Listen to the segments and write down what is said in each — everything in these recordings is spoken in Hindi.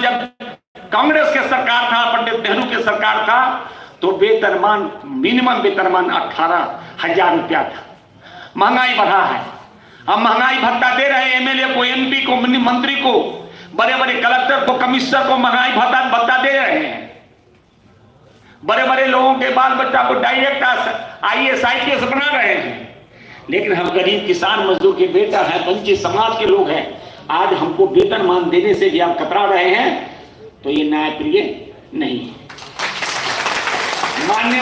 जब कांग्रेस के सरकार था, पंडित नेहरू के सरकार था, तो वेतनमान मिनिमम वेतनमान 18,000 रुपया था। महंगाई बढ़ा है, हम महंगाई भत्ता दे रहे हैं एमएलए को, एमपी को, मंत्री को, बड़े बड़े कलेक्टर को, कमिश्नर को महंगाई भत्ता दे रहे हैं। बड़े बड़े लोगों के बाल बच्चा को डायरेक्ट IAS IPS बना रहे हैं। लेकिन हम गरीब किसान मजदूर के बेटा है, वंचित समाज के लोग हैं, आज हमको वेतनमान देने से भी आप कतरा रहे हैं, तो ये न्यायप्रिय नहीं है। माननीय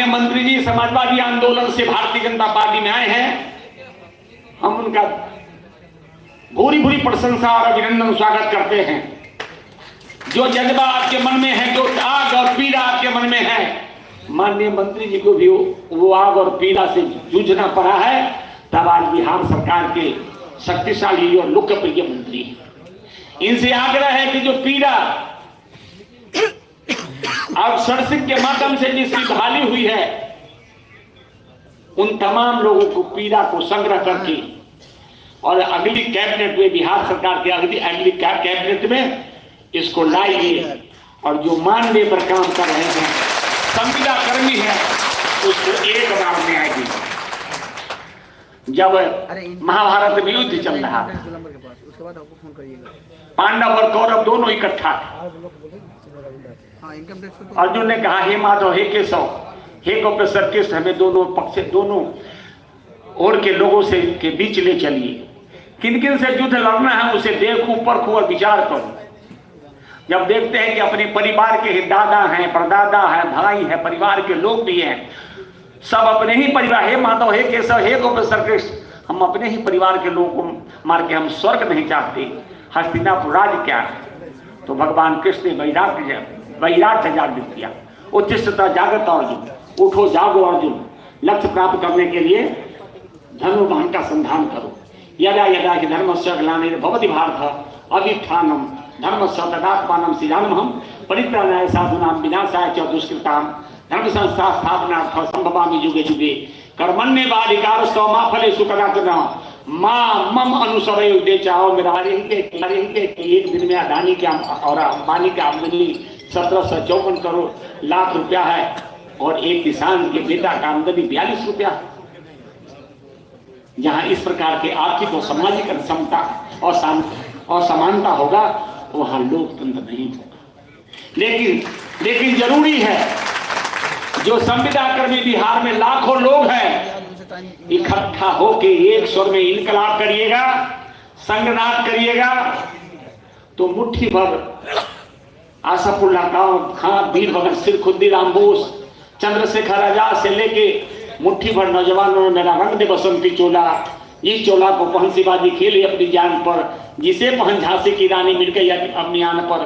मंत्री जी समाजवादी आंदोलन से भारतीय जनता पार्टी में आए हैं, हम उनका भूरी भूरी प्रशंसा और अभिनंदन स्वागत करते हैं। जो जज्बा आपके मन में है, जो आग और पीड़ा आपके मन में है, माननीय मंत्री जी को भी वो आग और पीड़ा से जूझना पड़ा है, तब आज बिहार सरकार के शक्तिशाली और लोकप्रिय मंत्री हैं। इनसे आग्रह है कि जो पीड़ा आउटसोर्सिंग के माध्यम से जिसकी बहाली हुई है, उन तमाम लोगों को पीड़ा को संग्रह करके और अगली कैबिनेट में, बिहार सरकार के अगली कैबिनेट में इसको लाइए, और जो मानदेय पर काम कर रहे हैं संविदा कर्मी है, उसको एक बार में आएगी। जब महाभारत में युद्ध चल रहा था, पांडव और कौरव दोनों इकट्ठा थे। अर्जुन ने कहा, हे माधव, हे केशव, हे गोपेश्वर कृष्ण, हमें दोनों पक्ष से, दोनों ओर के लोगों से के बीच ले चलिए। किन किन से युद्ध लड़ना है उसे देखो, परखो और विचार करो। जब देखते हैं कि अपने परिवार के दादा हैं, परदादा हैं, भाई हैं, परिवार के लोग भी हैं, सब अपने ही परिवार, हे माधव, हे केशव, हे गोपेश्वर कृष्ण, हम अपने ही परिवार के लोगों को मार के हम स्वर्ग नहीं चाहते, हस्तिनापुर राज क्या है। तो भगवान कृष्ण ने वैराग्य जागृत किया, उत्तिष्ठता जागृत अर्जुन, उठो जागो अर्जुन, लक्ष्य प्राप्त करने के लिए धनुर्बाण का संधान करो। यदा यदा कि धर्मस्य ग्लानिर्भवति भारत अभ्युत्थानम धर्मस्य तदात्मानं सृजाम्यहं परित्राणाय साधूनां विनाशाय च दुष्कृतां धर्म संस्था स्थापनार्थं संभवामि युगे युगे कर्मण्येवाधिकारस्तो मा फलेषु कदाचन मां मम अनुसरयो देचाओ। मेरा एक दिन में अडानी के और अंबानी की आमदनी 1754 करोड़ लाख रुपया है, और एक किसान के बेटा का आमदनी 42 रुपया है। जहां इस प्रकार के आर्थिक और सामाजिक समता और समानता होगा, वहां लोकतंत्र नहीं होगा। लेकिन जरूरी है, जो संविदा कर्मी बिहार में लाखों लोग हैं, इकट्ठा होके एक स्वर में इनकलाब करिएगा, संघनाद करिएगा, तो मुट्ठी भर आशापुल्ला खां, वीर भगत सिंह, खुद्दीराम बोस, चंद्रशेखर आजाद से लेके मुट्ठी भर नौजवानों ने मेरा रंग दे बसंती चोला, इस चोला को पहन शिवाजी खेले अपनी जान पर, जिसे पहन झांसी की रानी मिल गई अपनी आन पर,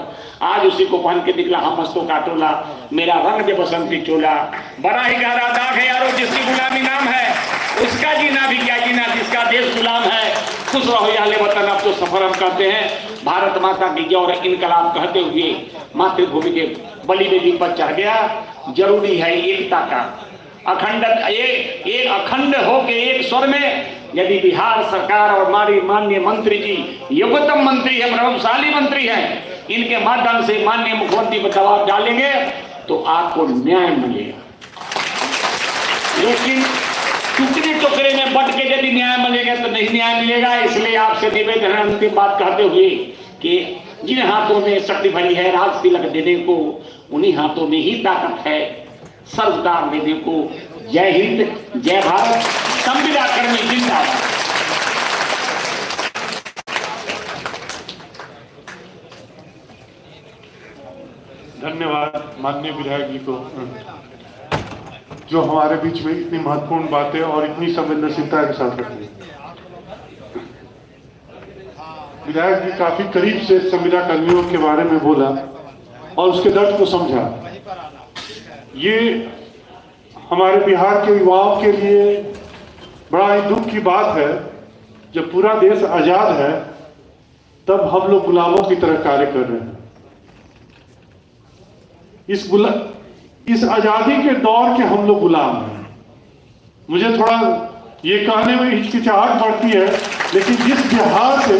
आज उसी को पहन के निकला हम मस्तों का टोला, मेरा रंग दे बसंती चोला। बड़ा ही गहरा दाग है यारो, जिसकी गुलामी नाम है, उसका जीना भी क्या जीना, जिसका देश गुलाम है। खुश रहो याले वतन, अब तो सफर हम करते हैं भारत माता की जय और इनकलाब कहते हुए मातृभूमि के बलिवेदी पर चढ़ गया। जरूरी है एकता का अखंड, एक अखंड होके एक स्वर में। यदि बिहार सरकार और हमारी माननीय मंत्री जी योग्यतम मंत्री है, प्रभावशाली मंत्री हैं, इनके माध्यम से माननीय मुख्यमंत्री पर दबाव डालेंगे तो आपको न्याय मिलेगा। लेकिन टुकड़े टुकड़े में बट के यदि न्याय मिलेगा तो नहीं न्याय मिलेगा। इसलिए आपसे निवेदन है, अंतिम बात कहते हुए, कि जिन हाथों में शक्ति भरी है राज तिलक देने को, उन्हीं हाथों में ही ताकत है सर्वदार देने को। जय हिंद, जय भारत, संविदा कर्मी जिंदाबाद। धन्यवाद माननीय विधायक जी को, जो हमारे बीच में इतनी महत्वपूर्ण बातें और इतनी संवेदनशीलता के साथ रखी। विधायक जी काफी करीब से संविदा कर्मियों के बारे में बोला और उसके दर्द को समझा। ये हमारे बिहार के युवाओं के लिए बड़ा ही दुख की बात है, जब पूरा देश आजाद है तब हम लोग गुलामों की तरह कार्य कर रहे हैं। इस आजादी के दौर के हम लोग गुलाम हैं। मुझे थोड़ा ये कहने में हिचकिचाहट पड़ती है, लेकिन जिस बिहार से